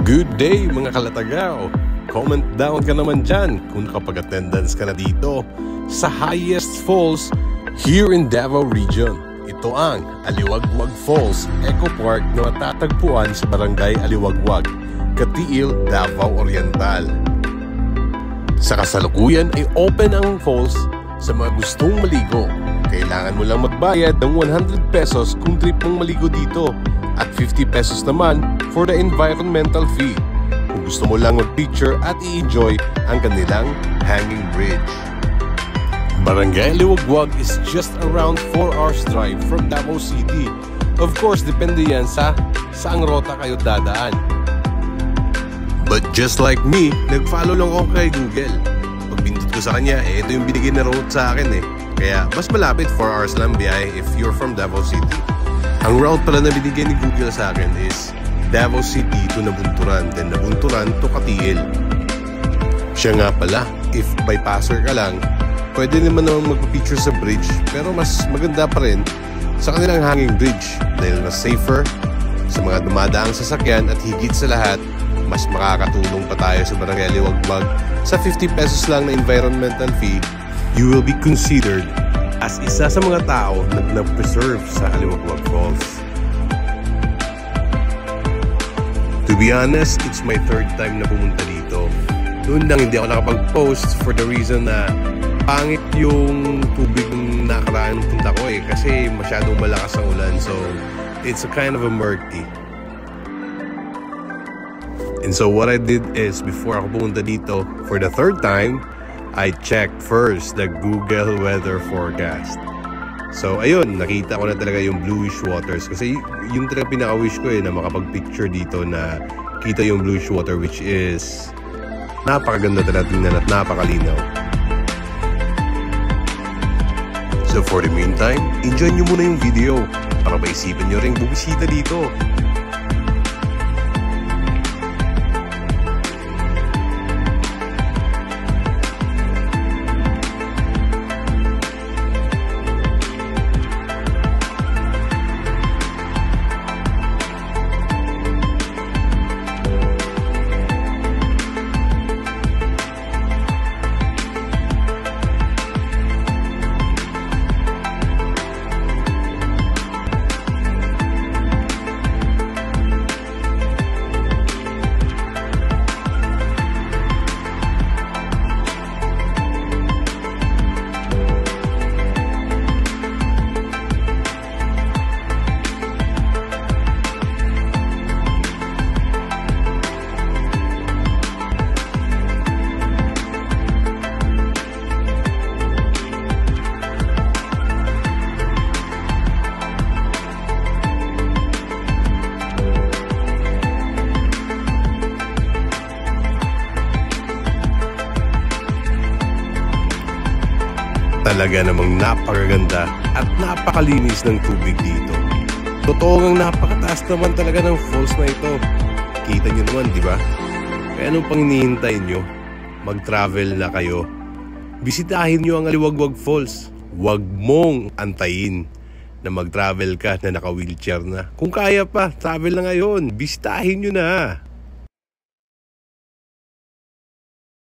Good day mga kalatagaw! Comment down ka naman dyan kung nakapag-attendance ka na dito sa highest falls here in Davao Region. Ito ang Aliwagwag Falls Eco Park na matatagpuan sa Barangay Aliwagwag, Katiil, Davao Oriental. Sa kasalukuyan ay open ang falls sa mga gustong maligo. Kailangan mo lang magbayad ng 100 pesos kung trip mong maligo dito at 50 pesos naman for the environmental fee kung gusto mo lang mag-picture at i-enjoy ang kanilang hanging bridge. Barangay Aliwagwag is just around 4 hours drive from Davao City. Of course, depende yan sa saang rota kayo dadaan. But just like me, nag-follow lang ako kay Google. Pag pindot ko sa kanya, ito yung binigay na route sa akin Kaya mas malapit 4 hours lang biyahe if you're from Davao City. Ang route pala na binigay ni Google sa akin is Davao City to Nabunturan, then Nabunturan to Katiil. Siya nga pala, if bypasser ka lang, pwede naman magpa-picture sa bridge, pero mas maganda pa rin sa kanilang hanging bridge dahil mas safer sa mga dumadaang sasakyan at higit sa lahat, mas makakatulong pa tayo sa Barangay Aliwagwag. Sa 50 pesos lang na environmental fee, you will be considered as isa sa mga tao na nag-preserve sa Aliwagwag Falls. To be honest, it's my third time na pumunta dito. Noon lang hindi ako nakapag-post for the reason na pangit yung tubig ng nakaraan punta ko kasi masyadong malakas ang ulan, so it's a kind of a murky. And so what I did is, before ako pumunta dito for the third time, I checked first the Google weather forecast. So ayun, nakita ko na talaga yung bluish waters kasi yung talaga pinaka-wish ko na makapag-picture dito na kita yung bluish water, which is napakaganda talaga tingnan at napakalinaw. So for the meantime, enjoy nyo muna yung video para maisipan nyo rin bumisita dito. Talaga namang napakaganda at napakalinis ng tubig dito. Totoo ngang napakataas naman talaga ng falls na ito. Kita nyo naman, di ba? Kaya anong pang hinihintay nyo? Mag-travel na kayo. Bisitahin nyo ang Aliwagwag Falls. Huwag mong antayin na mag-travel ka na naka-wheelchair na. Kung kaya pa, travel na ngayon. Bisitahin nyo na.